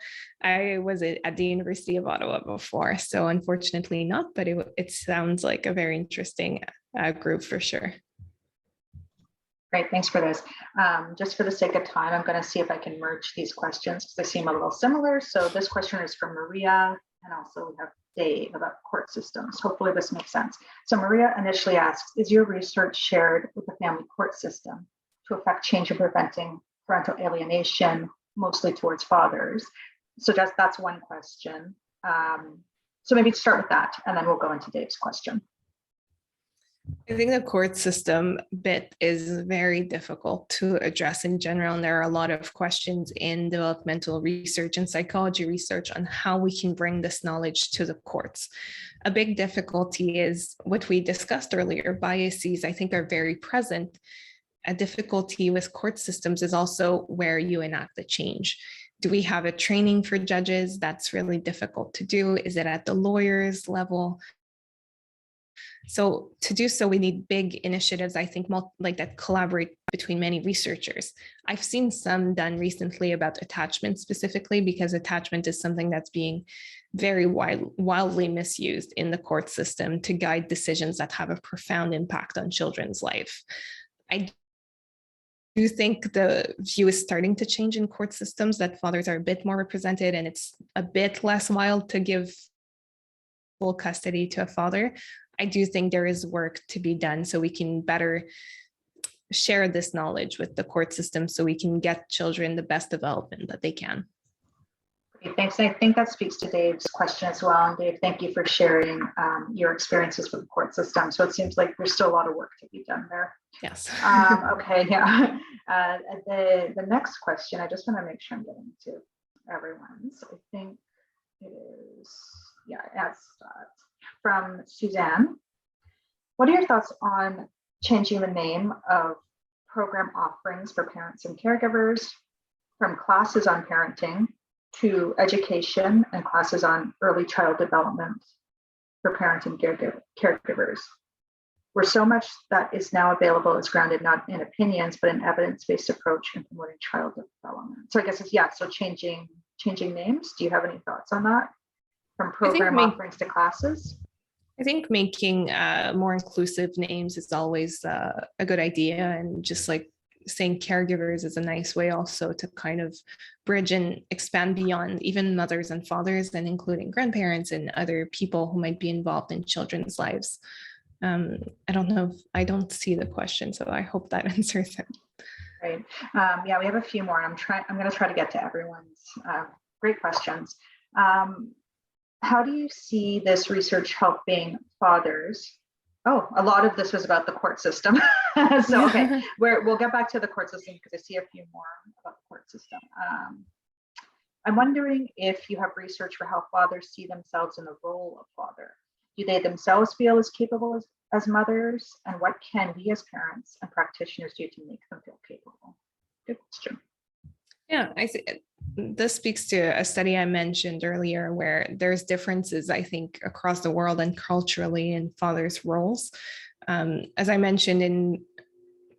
D: I was at the University of Ottawa before. So unfortunately not, but it sounds like a very interesting group for sure.
A: Great, thanks for this. Just for the sake of time, I'm going to see if I can merge these questions because they seem a little similar. So this question is from Maria, and also we have Dave about court systems. Hopefully this makes sense. So Maria initially asks, is your research shared with the family court system to affect change in preventing parental alienation, mostly towards fathers? So that's one question. So maybe start with that, and then we'll go into Dave's question.
D: I think the court system bit is very difficult to address in general, and there are a lot of questions in developmental research and psychology research on how we can bring this knowledge to the courts. A big difficulty is what we discussed earlier. Biases, I think, are very present. A difficulty with court systems is also where you enact the change. Do we have a training for judges? That's really difficult to do. Is it at the lawyers level? So to do so, we need big initiatives, I think, like that collaborate between many researchers. I've seen some done recently about attachment specifically, because attachment is something that's being very wildly misused in the court system to guide decisions that have a profound impact on children's life. I do think the view is starting to change in court systems, that fathers are a bit more represented, and it's a bit less wild to give full custody to a father. I do think there is work to be done so we can better share this knowledge with the court system so we can get children the best development that they can.
A: Great, thanks. I think that speaks to Dave's question as well. And Dave, thank you for sharing your experiences with the court system. So it seems like there's still a lot of work to be done there.
D: Yes.
A: Okay, yeah. The next question, I just want to make sure I'm getting to everyone's. I think it is, yeah, that's from Suzanne. What are your thoughts on changing the name of program offerings for parents and caregivers from classes on parenting to education and classes on early child development for parents and caregivers, where so much that is now available is grounded not in opinions, but in evidence-based approach in promoting child development? So I guess it's, yeah, so changing names. Do you have any thoughts on that? From program offerings to classes?
D: I think making more inclusive names is always a good idea, and just like saying caregivers is a nice way also to kind of bridge and expand beyond even mothers and fathers, and including grandparents and other people who might be involved in children's lives. I don't know, I don't see the question, so I hope that answers it.
A: Right. Yeah, we have a few more. I'm going to try to get to everyone's great questions. How do you see this research helping fathers? Oh, a lot of this was about the court system. So, okay, we'll get back to the court system because I see a few more about the court system. I'm wondering if you have research for how fathers see themselves in the role of father. Do they themselves feel as capable as mothers? And what can we as parents and practitioners do to make them feel capable? Good question.
D: Yeah, I see. This speaks to a study I mentioned earlier where there's differences, I think, across the world and culturally in fathers' roles. As I mentioned, in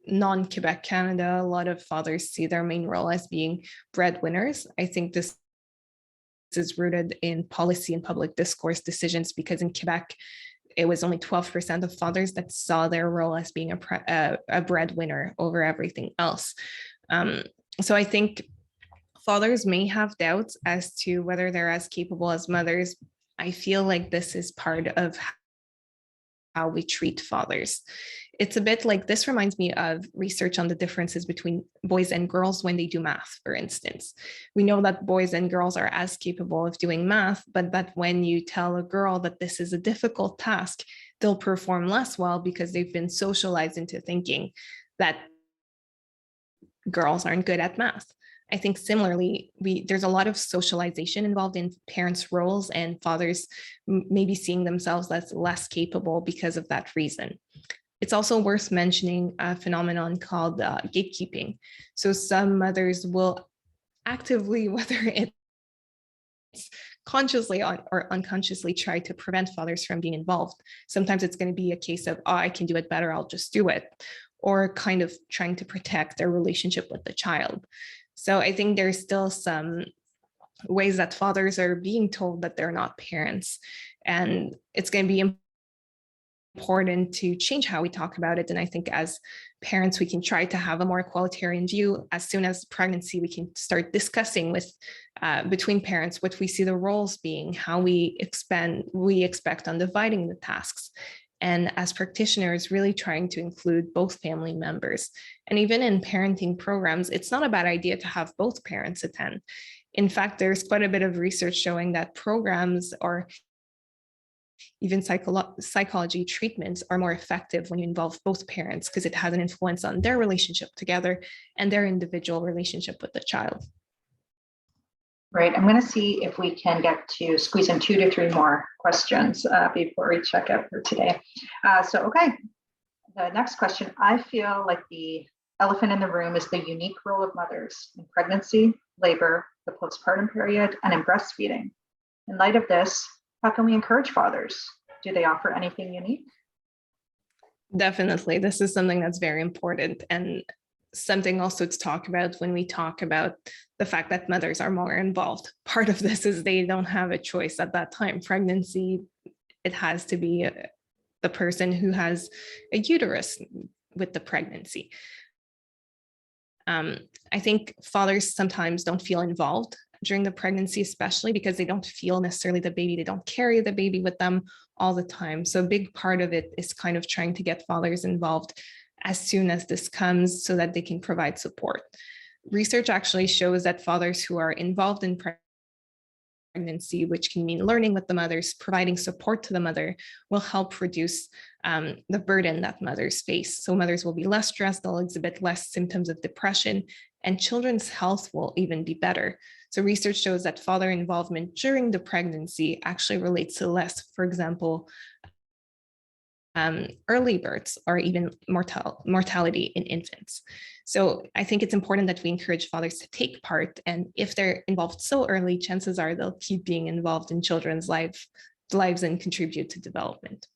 D: non-Quebec Canada, a lot of fathers see their main role as being breadwinners. I think this is rooted in policy and public discourse decisions, because in Quebec, it was only 12% of fathers that saw their role as being a breadwinner over everything else. So I think fathers may have doubts as to whether they're as capable as mothers. I feel like this is part of how we treat fathers. It's a bit like, this reminds me of research on the differences between boys and girls when they do math, for instance. We know that boys and girls are as capable of doing math, but that when you tell a girl that this is a difficult task, they'll perform less well because they've been socialized into thinking that girls aren't good at math. I think similarly, there's a lot of socialization involved in parents' roles, and fathers maybe seeing themselves as less capable because of that reason. It's also worth mentioning a phenomenon called gatekeeping. So some mothers will actively, whether it's consciously or unconsciously, try to prevent fathers from being involved. Sometimes it's going to be a case of, oh, I can do it better, I'll just do it, or kind of trying to protect their relationship with the child. So I think there's still some ways that fathers are being told that they're not parents, and it's going to be important to change how we talk about it. And I think as parents, we can try to have a more equalitarian view. As soon as pregnancy, we can start discussing with between parents what we see the roles being, how we expect on dividing the tasks. And as practitioners, really trying to include both family members. And even in parenting programs, it's not a bad idea to have both parents attend. In fact, there's quite a bit of research showing that programs or even psychology treatments are more effective when you involve both parents, because it has an influence on their relationship together and their individual relationship with the child.
A: Right. I'm going to see if we can get to squeeze in 2 to 3 more questions before we check out for today. Okay, the next question. I feel like the elephant in the room is the unique role of mothers in pregnancy, labor, the postpartum period, and in breastfeeding. In light of this, how can we encourage fathers? Do they offer anything unique?
D: Definitely. This is something that's very important, and something also to talk about when we talk about the fact that mothers are more involved. Part of this is they don't have a choice at that time. Pregnancy, it has to be the person who has a uterus with the pregnancy. I think fathers sometimes don't feel involved during the pregnancy, especially because they don't feel necessarily the baby. They don't carry the baby with them all the time. So a big part of it is kind of trying to get fathers involved as soon as this comes so that they can provide support. Research actually shows that fathers who are involved in pregnancy, which can mean learning with the mothers, providing support to the mother, will help reduce the burden that mothers face. So mothers will be less stressed, they'll exhibit less symptoms of depression, and children's health will even be better. So research shows that father involvement during the pregnancy actually relates to less, for example, early births or even mortality in infants. So I think it's important that we encourage fathers to take part. And if they're involved so early, chances are they'll keep being involved in children's lives and contribute to development.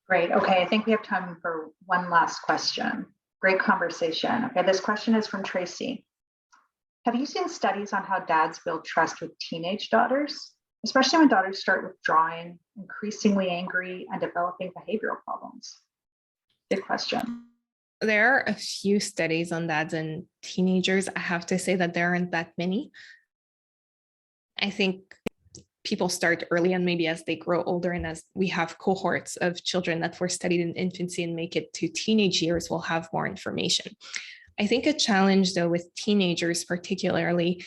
A: Great. Okay, I think we have time for one last question. Great conversation. Okay, this question is from Tracy. Have you seen studies on how dads build trust with teenage daughters, especially when daughters start withdrawing, increasingly angry, and developing behavioral problems? Good question.
D: There are a few studies on dads and teenagers. I have to say that there aren't that many. I think people start early, and maybe as they grow older and as we have cohorts of children that were studied in infancy and make it to teenage years, we'll have more information. I think a challenge, though, with teenagers particularly,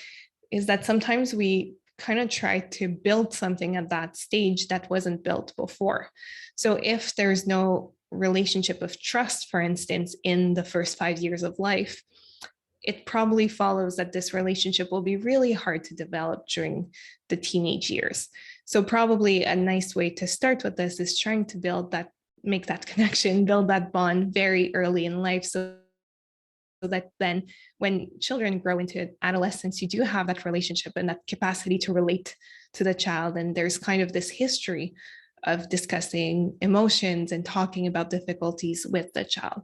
D: is that sometimes we kind of try to build something at that stage that wasn't built before. So if there's no relationship of trust, for instance, in the first 5 years of life, it probably follows that this relationship will be really hard to develop during the teenage years. So probably a nice way to start with this is trying to make that connection, build that bond very early in life, so that then when children grow into adolescence, you do have that relationship and that capacity to relate to the child. And there's kind of this history of discussing emotions and talking about difficulties with the child.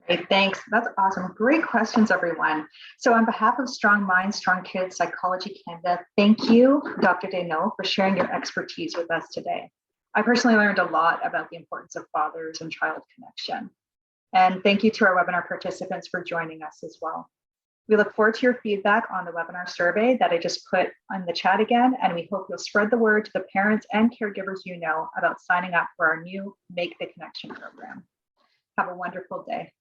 A: Great, thanks. That's awesome. Great questions, everyone. So on behalf of Strong Minds, Strong Kids Psychology Canada, thank you, Dr. Desnaux, for sharing your expertise with us today. I personally learned a lot about the importance of fathers and child connection. And thank you to our webinar participants for joining us as well. We look forward to your feedback on the webinar survey that I just put on the chat again, and we hope you'll spread the word to the parents and caregivers you know about signing up for our new Make the Connection program. Have a wonderful day.